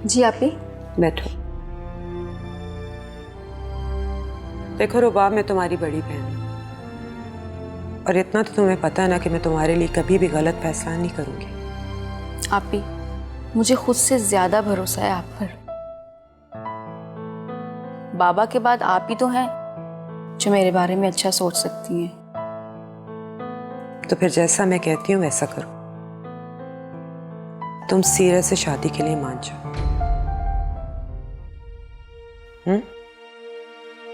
जी आपी। बैठो। देखो रुबाब, मैं तुम्हारी बड़ी बहन हूँ और इतना तो तुम्हें पता है ना कि मैं तुम्हारे लिए कभी भी गलत फैसला नहीं करूँगी। आपी, मुझे खुद से ज्यादा भरोसा है आप पर। बाबा के बाद आप ही तो हैं जो मेरे बारे में अच्छा सोच सकती हैं। तो फिर जैसा मैं कहती हूँ वैसा करो। तुम सीरत से शादी के लिए मान जाओ।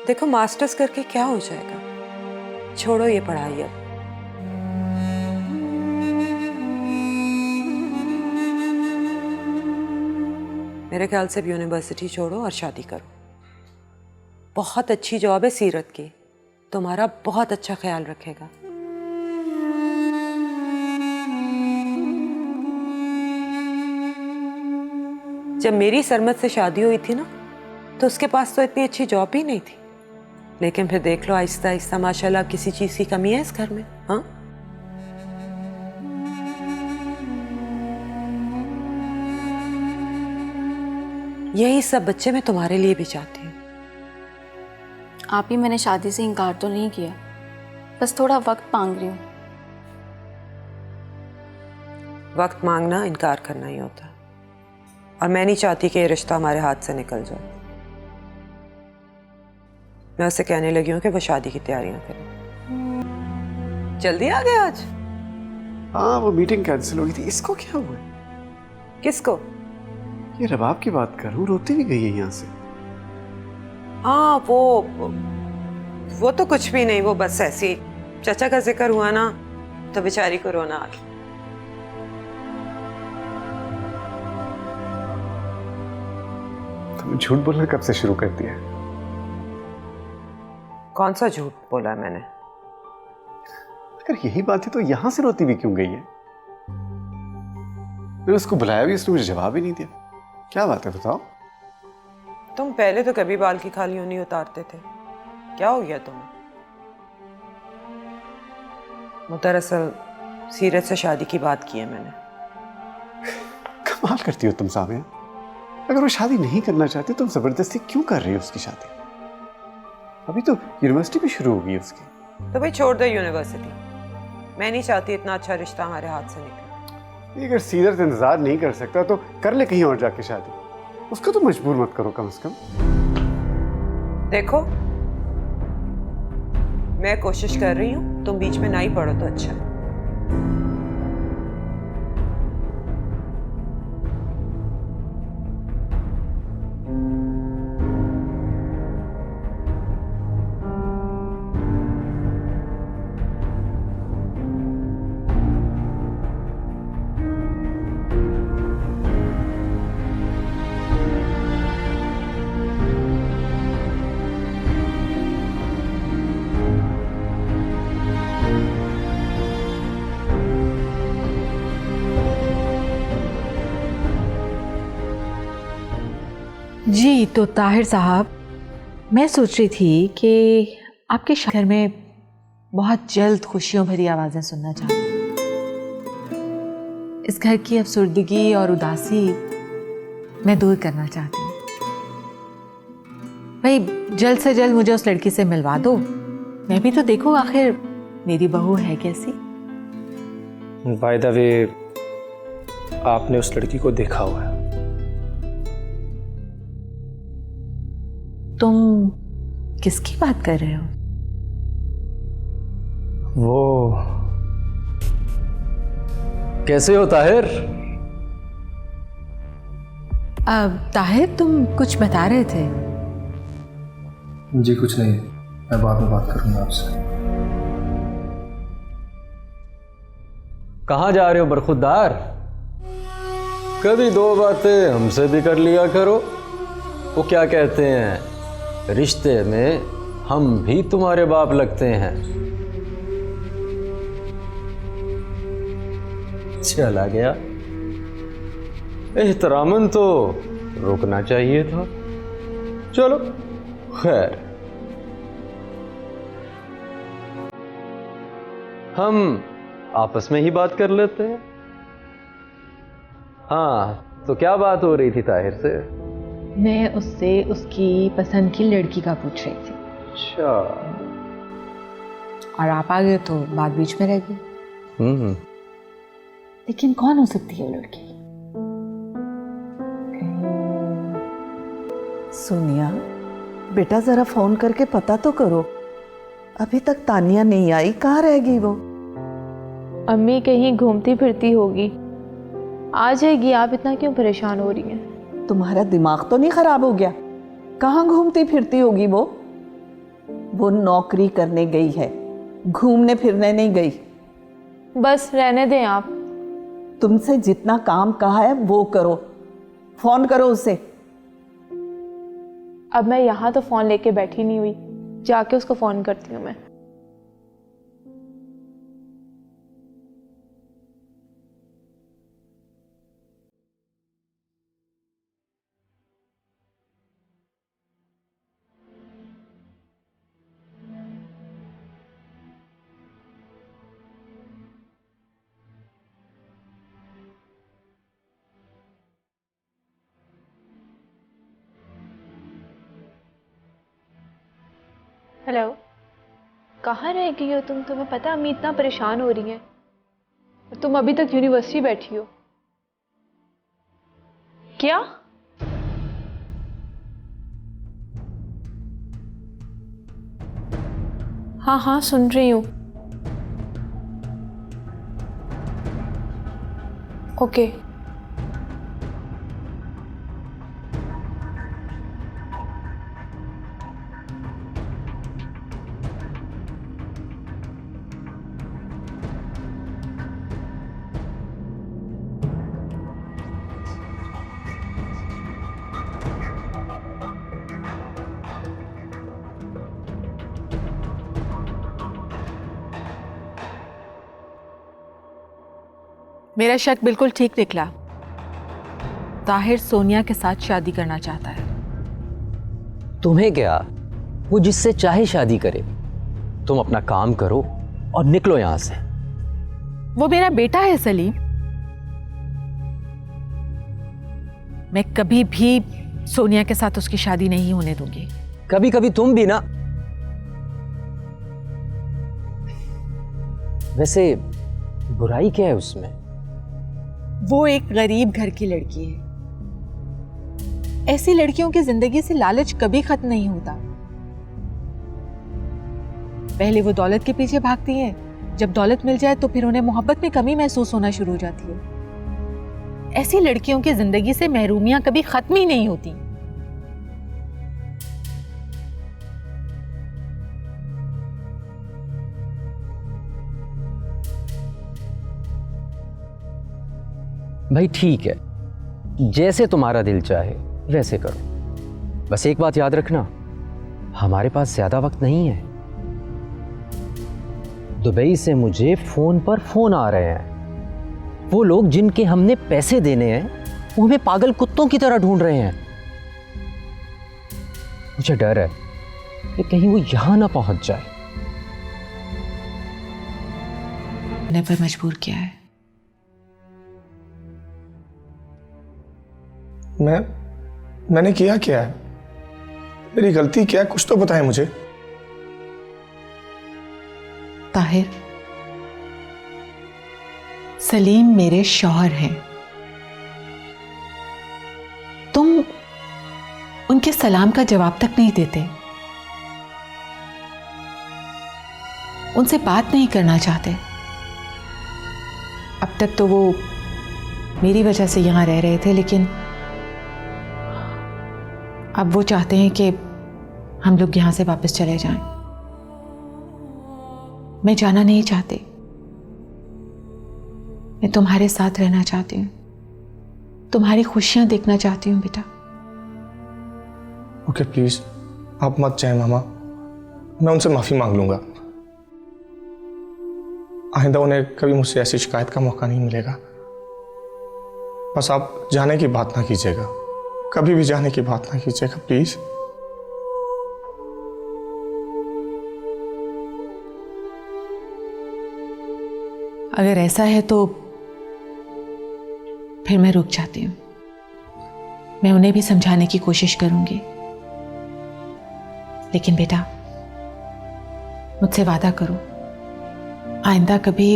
देखो, मास्टर्स करके क्या हो जाएगा, छोड़ो ये पढ़ाई अब। मेरे ख्याल से भी यूनिवर्सिटी छोड़ो और शादी करो। बहुत अच्छी जॉब है सीरत की, तुम्हारा बहुत अच्छा ख्याल रखेगा। जब मेरी सरमत से शादी हुई थी ना, तो उसके पास तो इतनी अच्छी जॉब ही नहीं थी, लेकिन फिर देख लो आहिस्ता आहिस्ता माशाल्लाह किसी चीज की कमी है इस घर में। हाँ, यही सब बच्चे मैं तुम्हारे लिए भी चाहती हूँ। आप ही, मैंने शादी से इनकार तो नहीं किया, बस थोड़ा वक्त मांग रही हूँ। वक्त मांगना इनकार करना ही होता है, और मैं नहीं चाहती कि ये रिश्ता हमारे हाथ से निकल जाए। मैं उसे कहने लगी हूँ कि वो शादी की तैयारियां करे। जल्दी आ गए आज? हाँ, वो मीटिंग कैंसिल हो गई थी। इसको क्या हुआ है? किसको? ये रबाब की बात करूं, रोती भी गई है यहाँ से। हाँ, वो तो कुछ भी नहीं, वो बस ऐसी चाचा का जिक्र हुआ ना तो बेचारी को रोना आ गया। तुमने झूठ बोलना कब से शुरू कर दिया? कौन सा झूठ बोला मैंने? अगर यही बात है तो यहां से रोती भी क्यों गई है? मैंने उसको बुलाया भी, उसने मुझे जवाब ही नहीं दिया। क्या बात है, बताओ। तुम पहले तो कभी बाल की खाली नहीं उतारते थे, क्या हो गया तुम्हें? वो दरअसल सीरत से शादी की बात की है मैंने। कमाल करती हो तुम सामिया। अगर वो शादी नहीं करना चाहती तुम जबरदस्ती क्यों कर रही हो उसकी शादी? अभी तो यूनिवर्सिटी भी शुरू होगी उसकी। तो भाई छोड़ दो यूनिवर्सिटी, मैं नहीं चाहती इतना अच्छा रिश्ता हमारे हाथ से निकले। अगर सीरत इंतजार नहीं कर सकता तो कर ले कहीं और जाके शादी। उसको तो मजबूर मत करो कम से कम। देखो, मैं कोशिश कर रही हूँ, तुम बीच में ना ही पड़ो तो अच्छा है। जी तो ताहिर साहब, मैं सोच रही थी कि आपके घर में बहुत जल्द खुशियों भरी आवाज़ें सुनना चाहती हूँ। इस घर की अफसुर्दगी और उदासी मैं दूर करना चाहती हूँ। भाई जल्द से जल्द मुझे उस लड़की से मिलवा दो, मैं भी तो देखूँ आखिर मेरी बहू है कैसी। बाय द वे, आपने उस लड़की को देखा हुआ है? तुम किसकी बात कर रहे हो? वो कैसे हो ताहिर? ताहिर, तुम कुछ बता रहे थे? जी कुछ नहीं, मैं बाद में बात करूंगा आपसे। कहाँ जा रहे हो बरखुरदार? कभी दो बातें हमसे भी कर लिया करो। वो क्या कहते हैं, रिश्ते में हम भी तुम्हारे बाप लगते हैं। चला गया। एहतरामन तो रुकना चाहिए था। चलो खैर, हम आपस में ही बात कर लेते हैं। हाँ, तो क्या बात हो रही थी ताहिर से? मैं उससे उसकी पसंद की लड़की का पूछ रही थी। अच्छा। और आप आ गए तो बात बीच में रह गई। लेकिन कौन हो सकती है वो लड़की? सोनिया, बेटा जरा फोन करके पता तो करो। अभी तक तानिया नहीं आई, कहाँ रह गई वो? अम्मी कहीं घूमती फिरती होगी, आ जाएगी। आप इतना क्यों परेशान हो रही हैं? तुम्हारा दिमाग तो नहीं खराब हो गया? कहाँ घूमती फिरती होगी वो? वो नौकरी करने गई है, घूमने फिरने नहीं गई। बस रहने दें आप। तुमसे जितना काम कहा है वो करो, फोन करो उसे। अब मैं यहाँ तो फ़ोन लेके बैठी नहीं हुई, जाके उसको फ़ोन करती हूँ मैं। हेलो, कहाँ रह गई हो तुम? तुम्हें पता है अम्मी इतना परेशान हो रही हैं और तुम अभी तक यूनिवर्सिटी बैठी हो। क्या? हाँ हाँ सुन रही हूँ। ओके। मेरा शक बिल्कुल ठीक निकला। ताहिर सोनिया के साथ शादी करना चाहता है। तुम्हें क्या, वो जिससे चाहे शादी करे। तुम अपना काम करो और निकलो यहां से। वो मेरा बेटा है सलीम। मैं कभी भी सोनिया के साथ उसकी शादी नहीं होने दूंगी। कभी कभी तुम भी ना। वैसे बुराई क्या है उसमें? वो एक गरीब घर की लड़की है। ऐसी लड़कियों की जिंदगी से लालच कभी खत्म नहीं होता। पहले वो दौलत के पीछे भागती हैं, जब दौलत मिल जाए तो फिर उन्हें मोहब्बत में कमी महसूस होना शुरू हो जाती है। ऐसी लड़कियों की जिंदगी से महरूमियां कभी खत्म ही नहीं होती। भाई ठीक है, जैसे तुम्हारा दिल चाहे वैसे करो। बस एक बात याद रखना, हमारे पास ज्यादा वक्त नहीं है। दुबई से मुझे फोन पर फोन आ रहे हैं। वो लोग जिनके हमने पैसे देने हैं वो हमें पागल कुत्तों की तरह ढूंढ रहे हैं। मुझे डर है कि कहीं वो यहां ना पहुंच जाए। ने पर मजबूर किया है। मैंने किया क्या है? मेरी गलती क्या है? कुछ तो बताएं मुझे। ताहिर, सलीम मेरे शौहर हैं। तुम उनके सलाम का जवाब तक नहीं देते, उनसे बात नहीं करना चाहते। अब तक तो वो मेरी वजह से यहां रह रहे थे, लेकिन अब वो चाहते हैं कि हम लोग यहां से वापस चले जाएं। मैं जाना नहीं चाहती, मैं तुम्हारे साथ रहना चाहती हूँ, तुम्हारी खुशियां देखना चाहती हूँ बेटा। ओके प्लीज, आप मत जाएं मामा। मैं उनसे माफी मांग लूंगा। आइंदा उन्हें कभी मुझसे ऐसी शिकायत का मौका नहीं मिलेगा। बस आप जाने की बात ना कीजिएगा, कभी भी जाने की बात ना कीजिएगा प्लीज। अगर ऐसा है तो फिर मैं रुक जाती हूँ। मैं उन्हें भी समझाने की कोशिश करूंगी। लेकिन बेटा, मुझसे वादा करो, आइंदा कभी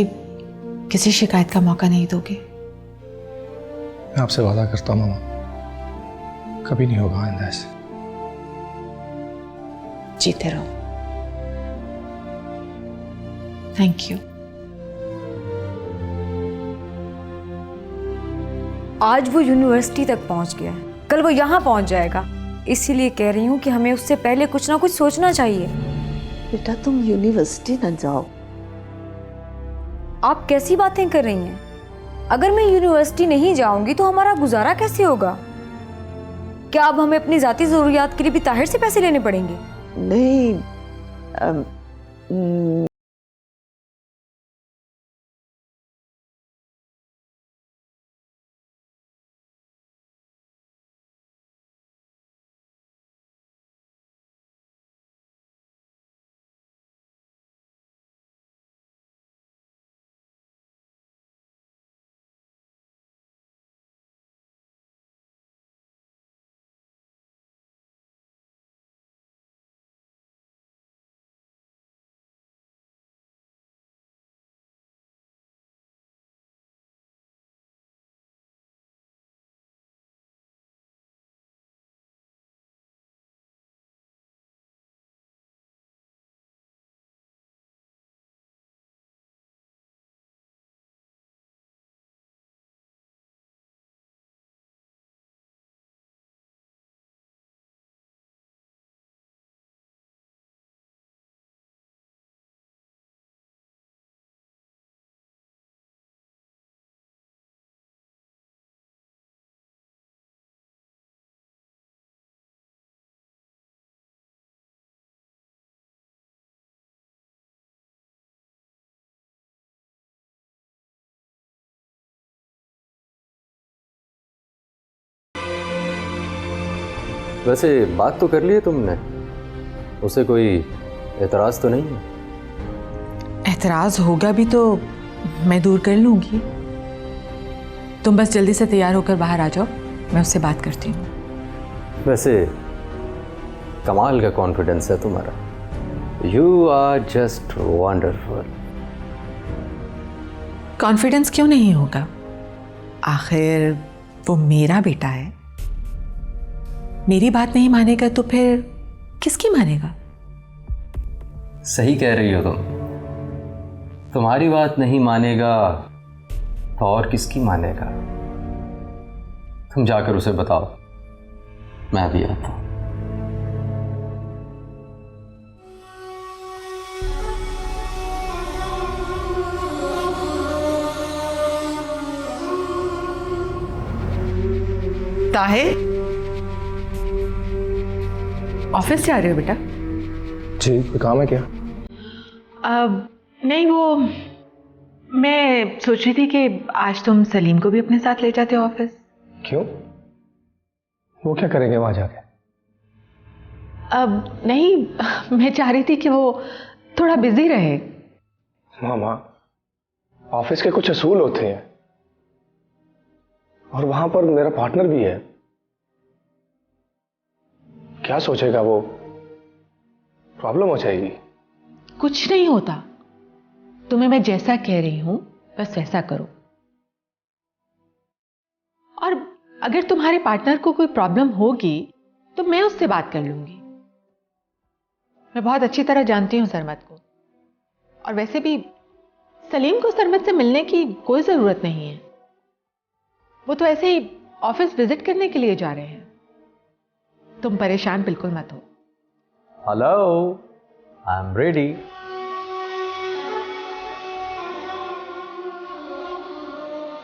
किसी शिकायत का मौका नहीं दोगे। मैं आपसे वादा करता हूँ मामा, कभी नहीं होगा आइंदा ऐसे। जीते रहो। Thank you. आज वो यूनिवर्सिटी तक पहुंच गया है, कल वो यहाँ पहुंच जाएगा। इसीलिए कह रही हूँ कि हमें उससे पहले कुछ ना कुछ सोचना चाहिए। बेटा तुम यूनिवर्सिटी न जाओ। आप कैसी बातें कर रही हैं? अगर मैं यूनिवर्सिटी नहीं जाऊंगी तो हमारा गुजारा कैसे होगा? क्या अब हमें अपनी जाती जरूरियात के लिए भी ताहिर से पैसे लेने पड़ेंगे? नहीं वैसे बात तो कर ली है तुमने, उसे कोई एतराज़ तो नहीं है? एतराज होगा भी तो मैं दूर कर लूंगी। तुम बस जल्दी से तैयार होकर बाहर आ जाओ, मैं उससे बात करती हूँ। वैसे कमाल का कॉन्फिडेंस है तुम्हारा। You are just wonderful. Confidence क्यों नहीं होगा? आखिर वो मेरा बेटा है। मेरी बात नहीं मानेगा तो फिर किसकी मानेगा? सही कह रही हो तुम। तुम्हारी बात नहीं मानेगा तो और किसकी मानेगा? तुम जाकर उसे बताओ, मैं भी आता हूं। ताहिर, ऑफिस से आ रहे हो बेटा? जी, कोई काम है क्या? नहीं, वो मैं सोच रही थी कि आज तुम सलीम को भी अपने साथ ले जाते हो ऑफिस। क्यों? वो क्या करेंगे वहां जाके? नहीं, मैं चाह रही थी कि वो थोड़ा बिजी रहे। मामा, ऑफिस के कुछ असूल होते हैं और वहां पर मेरा पार्टनर भी है। क्या सोचेगा वो? प्रॉब्लम हो जाएगी। कुछ नहीं होता। तुम्हें मैं जैसा कह रही हूं बस वैसा करो। और अगर तुम्हारे पार्टनर को कोई प्रॉब्लम होगी तो मैं उससे बात कर लूंगी। मैं बहुत अच्छी तरह जानती हूं सरमत को। और वैसे भी सलीम को सरमत से मिलने की कोई जरूरत नहीं है। वो तो ऐसे ही ऑफिस विजिट करने के लिए जा रहे हैं। तुम परेशान बिल्कुल मत हो। Hello, I am ready.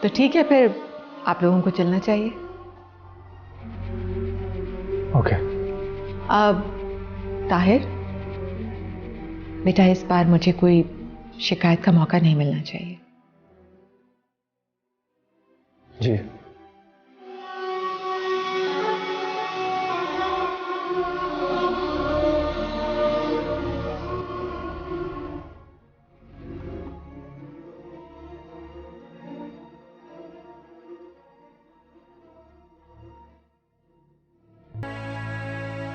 तो ठीक है, फिर आप लोगों को चलना चाहिए। ओके। अब ताहिर बेटा, इस बार मुझे कोई शिकायत का मौका नहीं मिलना चाहिए। जी।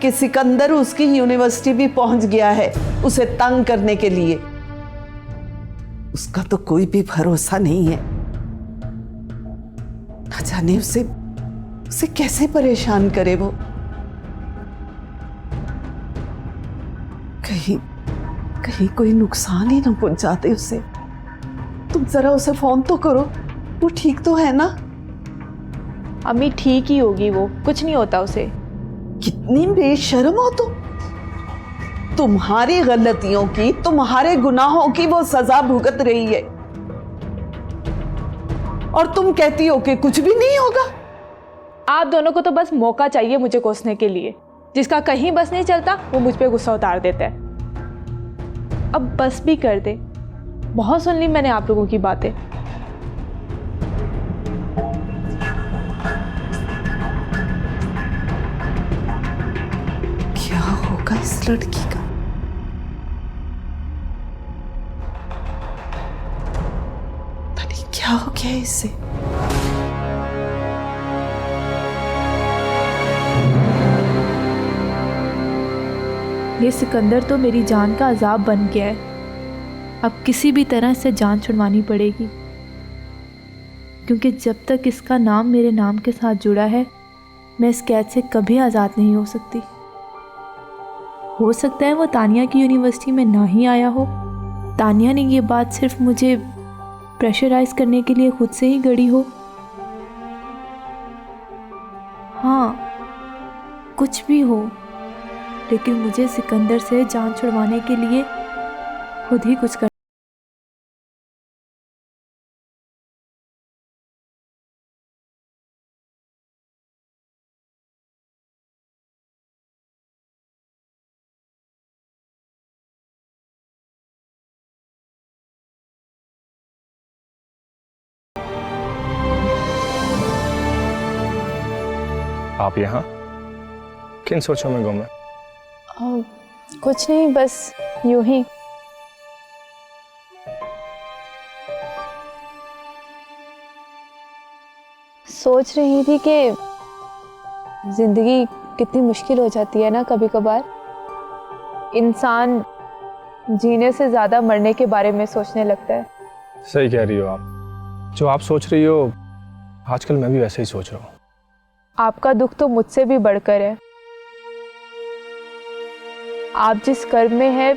कि सिकंदर उसकी यूनिवर्सिटी भी पहुंच गया है उसे तंग करने के लिए। उसका तो कोई भी भरोसा नहीं है। ना जाने उसे कैसे परेशान करे वो। कहीं कोई नुकसान ही ना पहुंचाते उसे। तुम जरा उसे फोन तो करो, वो ठीक तो है ना? अम्मी ठीक ही होगी, वो कुछ नहीं होता उसे। कितनी बेशर्म हो तुम। तुम्हारी गलतियों की, तुम्हारे गुनाहों की वो सजा भुगत रही है और तुम कहती हो कि कुछ भी नहीं होगा। आप दोनों को तो बस मौका चाहिए मुझे कोसने के लिए। जिसका कहीं बस नहीं चलता वो मुझ पे गुस्सा उतार देता है। अब बस भी कर दे, बहुत सुन ली मैंने आप लोगों की बातें। क्या होगा इस लड़की का? पता नहीं क्या हो गया इससे। ये सिकंदर तो मेरी जान का अजाब बन गया है। अब किसी भी तरह से जान छुड़वानी पड़ेगी, क्योंकि जब तक इसका नाम मेरे नाम के साथ जुड़ा है मैं इस कैद से कभी आज़ाद नहीं हो सकती। हो सकता है वो तानिया की यूनिवर्सिटी में ना ही आया हो। तानिया ने ये बात सिर्फ मुझे प्रेशराइज करने के लिए खुद से ही गढ़ी हो। हाँ, कुछ भी हो, लेकिन मुझे सिकंदर से जान छुड़वाने के लिए खुद ही कुछ कर। आप यहाँ किन सोचों में गुम है? कुछ नहीं, बस यूं ही। सोच रही थी कि जिंदगी कितनी मुश्किल हो जाती है ना कभी कभार। इंसान जीने से ज्यादा मरने के बारे में सोचने लगता है। सही कह रही हो आप। जो आप सोच रही हो आजकल मैं भी वैसे ही सोच रहा हूँ। आपका दुख तो मुझसे भी बढ़कर है। आप जिस कर्म में है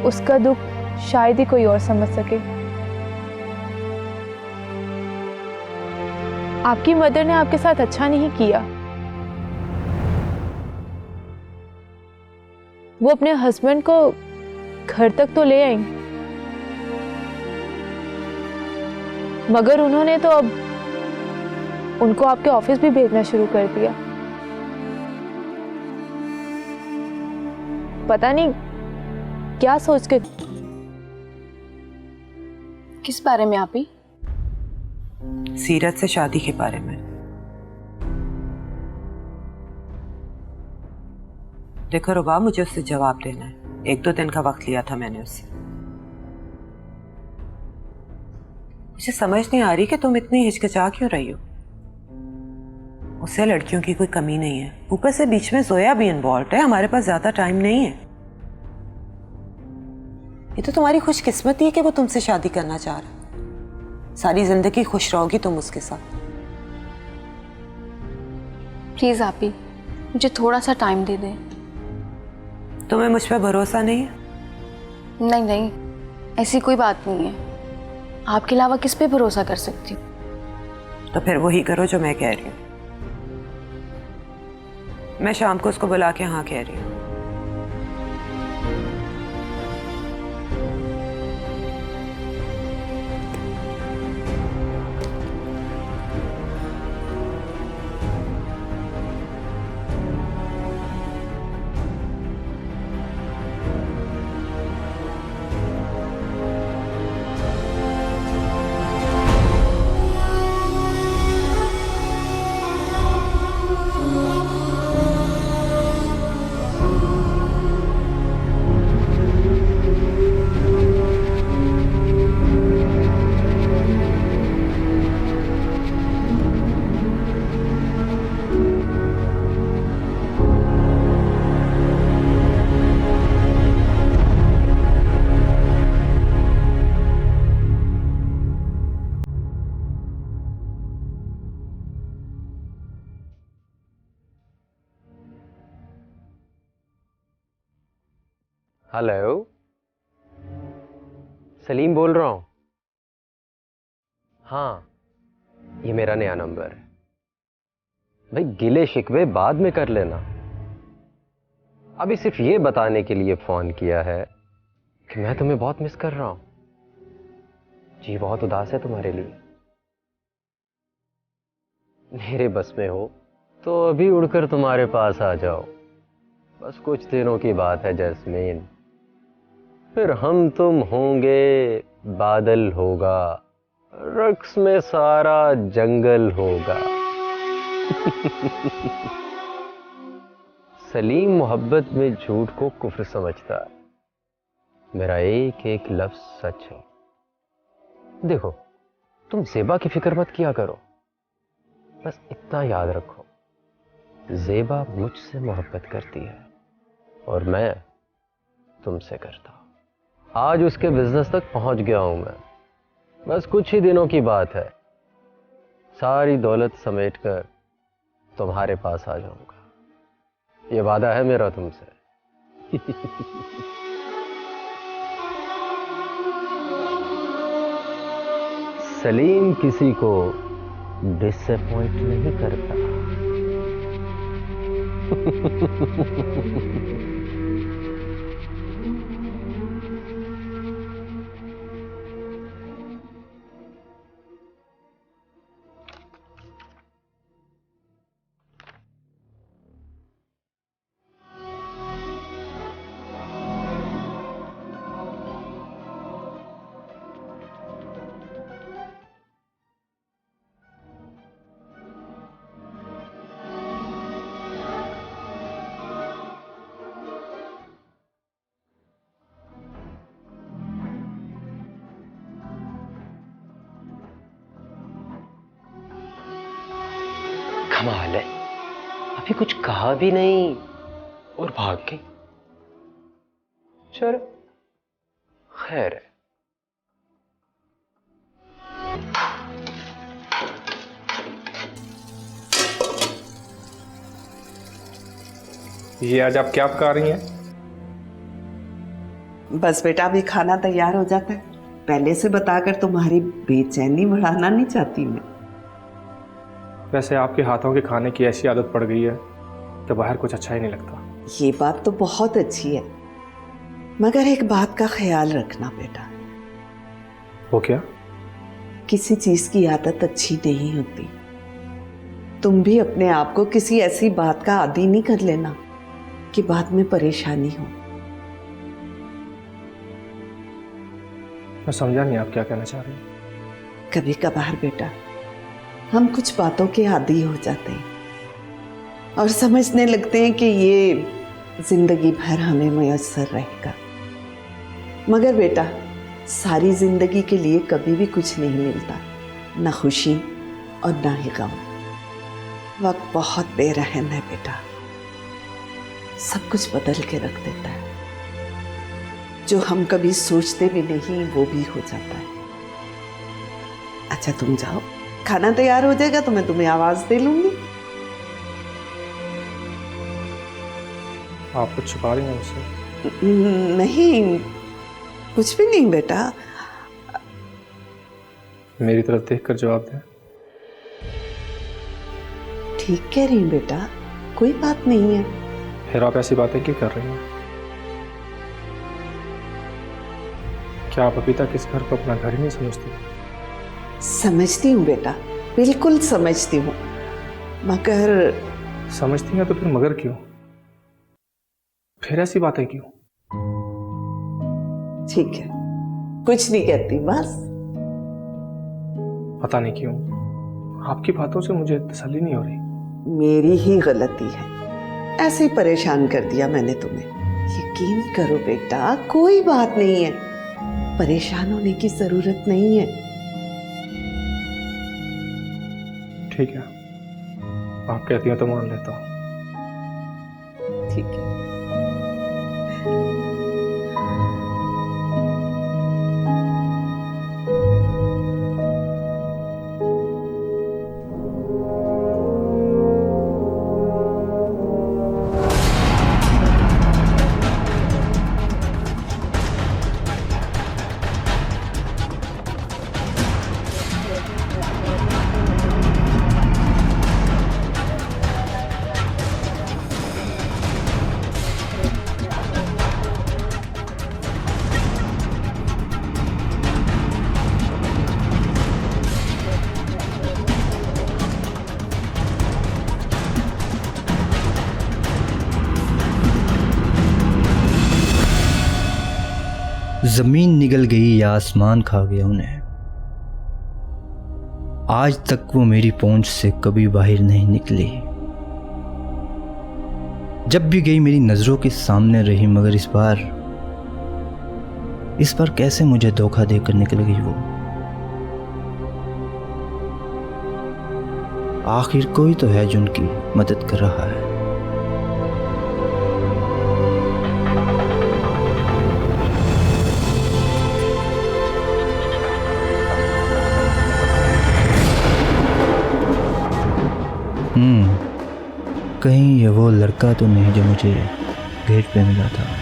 उसका दुख शायद ही कोई और समझ सके। आपकी मदर ने आपके साथ अच्छा नहीं किया। वो अपने हस्बैंड को घर तक तो ले आई, मगर उन्होंने तो अब उनको आपके ऑफिस भी भेजना शुरू कर दिया। पता नहीं क्या सोच के। किस बारे में आप ही? सीरत से शादी के बारे में। देखो रुबा, मुझे उससे जवाब देना है। 1-2 दिन का वक्त लिया था मैंने उससे। मुझे समझ नहीं आ रही कि तुम इतनी हिचकिचा क्यों रही हो। उससे लड़कियों की कोई कमी नहीं है। ऊपर से बीच में जोया भी इन्वॉल्व है। हमारे पास ज्यादा टाइम नहीं है। ये तो तुम्हारी खुशकिस्मती है कि वो तुमसे शादी करना चाह रहा है। सारी जिंदगी खुश रहोगी तुम उसके साथ। प्लीज आप ही मुझे थोड़ा सा टाइम दे दें। तुम्हें मुझ पर भरोसा नहीं है? नहीं नहीं, ऐसी कोई बात नहीं है। आपके अलावा किस पे भरोसा कर सकती हूँ? तो फिर वही करो जो मैं कह रही हूँ। मैं शाम को उसको बुला के हाँ कह रही हूँ। हेलो, सलीम बोल रहा हूँ। हाँ, ये मेरा नया नंबर है भाई। गिले शिकवे बाद में कर लेना, अभी सिर्फ ये बताने के लिए फोन किया है कि मैं तुम्हें बहुत मिस कर रहा हूं। जी बहुत उदास है तुम्हारे लिए। मेरे बस में हो तो अभी उड़कर तुम्हारे पास आ जाओ। बस कुछ दिनों की बात है जैस्मीन, फिर हम तुम होंगे, बादल होगा, रक्स में सारा जंगल होगा। सलीम मोहब्बत में झूठ को कुफ्र समझता है, मेरा एक एक लफ्ज सच है। देखो, तुम ज़ेबा की फिक्र मत किया करो, बस इतना याद रखो, ज़ेबा मुझसे मोहब्बत करती है और मैं तुमसे करता हूं। आज उसके बिजनेस तक पहुंच गया हूं मैं, बस कुछ ही दिनों की बात है, सारी दौलत समेटकर तुम्हारे पास आ जाऊंगा। ये वादा है मेरा तुमसे। सलीम किसी को डिसअपॉइंट नहीं करता। कमाल है, अभी कुछ कहा भी नहीं और भाग गई। चलो खैर है। ये आज आप क्या पका रही हैं? बस बेटा अभी खाना तैयार हो जाता है, पहले से बताकर तुम्हारी बेचैनी बढ़ाना नहीं चाहती मैं। वैसे आपके हाथों के खाने की ऐसी आदत पड़ गई है कि बाहर कुछ अच्छा ही नहीं लगता। ये बात तो बहुत अच्छी है, मगर एक बात का ख्याल रखना बेटा। वो क्या? किसी चीज की आदत अच्छी नहीं होती। तुम भी अपने आप को किसी ऐसी बात का आदी नहीं कर लेना कि बाद में परेशानी हो। मैं समझा नहीं आप क्या कहना चाह रही हैं। कभी कभार बेटा हम कुछ बातों के आदी हो जाते हैं और समझने लगते हैं कि ये जिंदगी भर हमें मुयस्सर रहेगा, मगर बेटा सारी जिंदगी के लिए कभी भी कुछ नहीं मिलता, ना खुशी और ना ही गम। वक्त बहुत बेरहम है बेटा, सब कुछ बदल के रख देता है। जो हम कभी सोचते भी नहीं वो भी हो जाता है। अच्छा तुम जाओ, खाना तैयार हो जाएगा तो मैं तुम्हें आवाज दे लूंगी। आप कुछ छुपा रही हैं मुझसे? नहीं, कुछ भी नहीं बेटा। मेरी तरफ देखकर जवाब दें। ठीक कह रही हूँ बेटा, कोई बात नहीं है। फिर आप ऐसी बातें क्यों कर रही हैं? क्या आप अभी तक इस घर को अपना घर ही नहीं समझती? समझती हूँ बेटा, बिल्कुल समझती हूँ, मगर समझती हैं तो फिर मगर क्यों? फिर ऐसी बातें क्यों? ठीक है, कुछ नहीं कहती बस। पता नहीं क्यों आपकी बातों से मुझे तसल्ली नहीं हो रही। मेरी ही गलती है, ऐसे ही परेशान कर दिया मैंने तुम्हें। यकीन करो बेटा, कोई बात नहीं है, परेशान होने की जरूरत नहीं है। ठीक है, आप कहती हैं तो मान लेता हूँ। ठीक है। ज़मीन निगल गई या आसमान खा गया उन्हें, आज तक वो मेरी पहुंच से कभी बाहर नहीं निकली। जब भी गई मेरी नज़रों के सामने रही, मगर इस बार कैसे मुझे धोखा देकर निकल गई वो। आखिर कोई तो है जो उनकी मदद कर रहा है। कहीं ये वो लड़का तो नहीं जो मुझे गेट पे मिला था।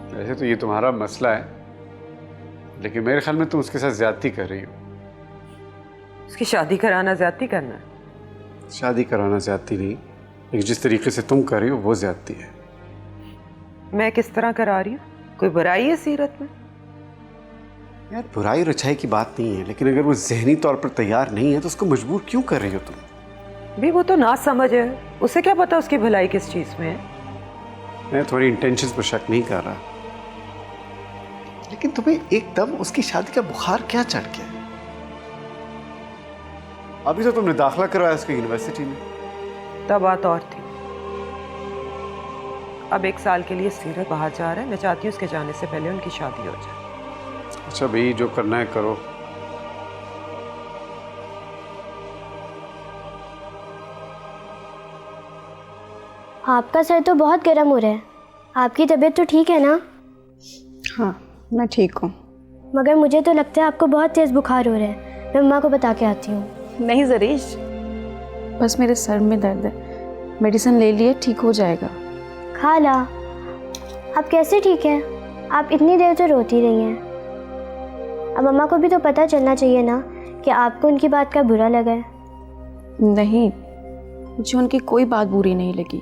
वैसे तो ये तुम्हारा मसला है, लेकिन मेरे ख्याल में तुम उसके साथ ज्यादती कर रही हो। उसकी शादी कराना ज्यादती करना है? शादी कराना ज्यादती नहीं, लेकिन जिस तरीके से तुम कर रही हो वो ज्यादती है। मैं किस तरह करा रही हूँ? कोई बुराई है सीरत में? यार बुराई और अच्छाई की बात नहीं है, लेकिन अगर वो जहनी तौर पर तैयार नहीं है तो उसको मजबूर क्यों कर रही हो तुम? भी वो तो ना समझ है, उसे क्या पता उसकी भलाई किस चीज में है। मैं तुम्हारी इंटेंशंस पर शक नहीं कर रहा, लेकिन तुम्हें एकदम उसकी शादी का बुखार क्या चढ़ गया? अभी तो तुमने दाखिला करवाया उसकी यूनिवर्सिटी में। तब बात और थी। अब 1 साल के लिए सीरत बाहर जा रहा है, मैं चाहती हूँ उसके जाने से पहले उनकी शादी हो जाए। अच्छा भाई, जो करना है करो। आपका सर तो बहुत गर्म हो रहा है, आपकी तबीयत तो ठीक है ना? हाँ मैं ठीक हूँ। मगर मुझे तो लगता है आपको बहुत तेज़ बुखार हो रहा है, मैं मम्मा को बता के आती हूँ। नहीं ज़रीश, बस मेरे सर में दर्द है, मेडिसिन ले लिए ठीक हो जाएगा। खाला आप कैसे ठीक हैं? आप इतनी देर तो रोती रही हैं। अब मम्मा को भी तो पता चलना चाहिए ना कि आपको उनकी बात का बुरा लगा है। नहीं, मुझे उनकी कोई बात बुरी नहीं लगी।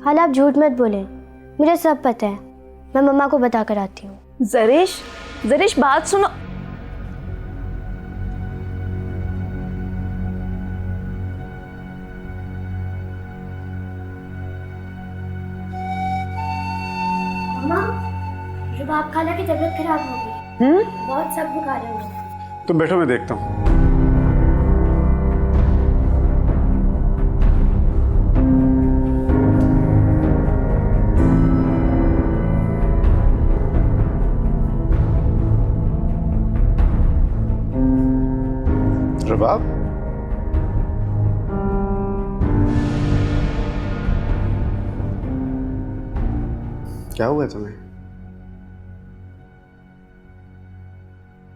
खाला आप झूठ मत बोलें, मुझे सब पता है, मैं मम्मा को बता कर आती हूँ। ज़रीश बात सुनो। मम्मा, रुबाब खाला की तबीयत खराब हो गई, बहुत सब बुखार है। तुम बैठो, मैं देखता हूँ। रबाब, क्या हुआ तुम्हें?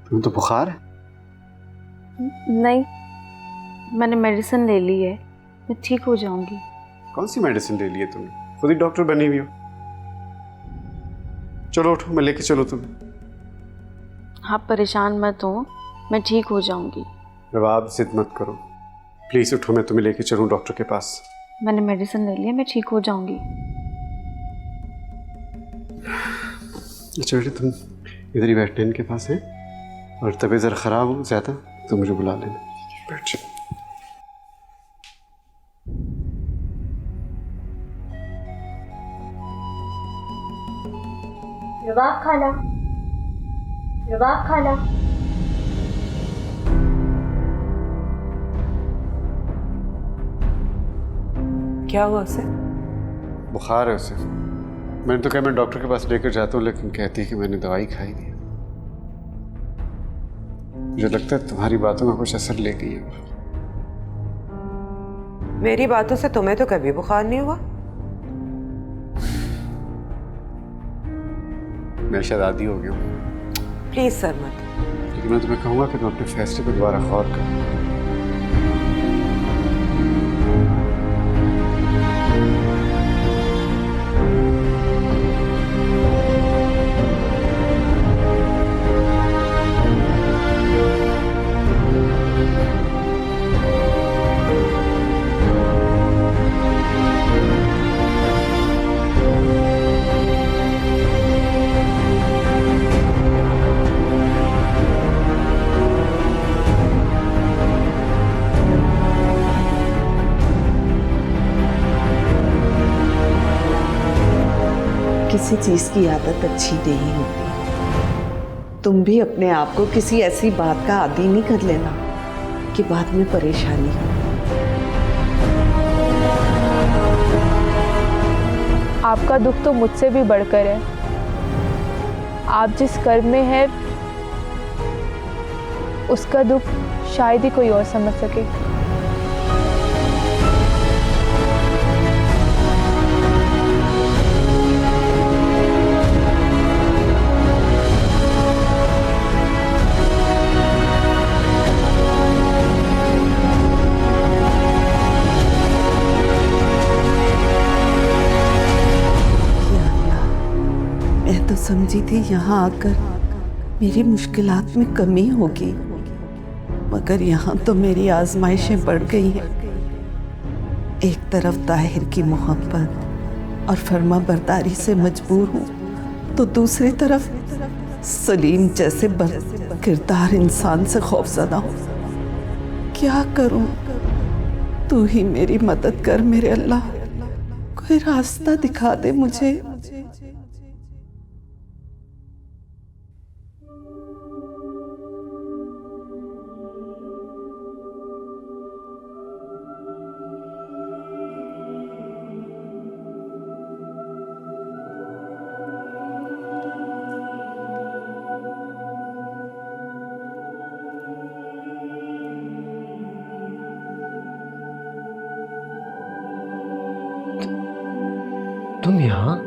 तुम्हें तो बुखार है। नहीं, मैंने मेडिसिन ले ली है, मैं ठीक हो जाऊंगी। कौन सी मेडिसिन ले ली है तुमने? खुद ही डॉक्टर बनी हुई हो। चलो उठो, मैं लेके चलो तुम्हें। आप परेशान मत हो, मैं ठीक हो जाऊंगी। रबाब जिद मत करो, प्लीज उठो, मैं तुम्हें लेके चलूं डॉक्टर के पास। मैंने मेडिसिन ले ली है, मैं ठीक हो जाऊंगी। अच्छा बेटे, तुम इधर ही बैठने इनके पास हैं, और तबीयत ज़रा ख़राब हो ज़्यादा तो मुझे बुला लेना। बैठ जाओ। रुबाब खाला, रुबाब खाला। क्या हुआ उसे? बुखार है उसे। मैंने तो कहा मैं डॉक्टर के पास लेकर जाता हूँ, लेकिन कहती है कि मैंने दवाई खाई नहीं। मुझे लगता है तुम्हारी बातों में कुछ असर ले गई है। मेरी बातों से तुम्हें तो कभी बुखार नहीं हुआ। मैं शायद आदी हो गया हूँ। प्लीज सर मत। लेकिन मैं तुम्हें कहूँगा कि तुम अपने फैसले पर दोबारा गौर करो। किसी चीज की आदत अच्छी नहीं होती। तुम भी अपने आप को किसी ऐसी बात का आदी नहीं कर लेना कि बाद में परेशानी हो। आपका दुख तो मुझसे भी बढ़कर है। आप जिस कर्म में है उसका दुख शायद ही कोई और समझ सके। मैं तो समझी थी यहाँ आकर मेरी मुश्किलात में कमी होगी, मगर यहाँ तो मेरी आजमाइशें बढ़ गई हैं। एक तरफ ताहिर की मोहब्बत और फर्मा बरदारी से मजबूर हूँ, तो दूसरी तरफ सलीम जैसे किरदार इंसान से खौफजदा हूँ। क्या करूँ? तू ही मेरी मदद कर मेरे अल्लाह, कोई रास्ता दिखा दे मुझे। तुम यहाँ?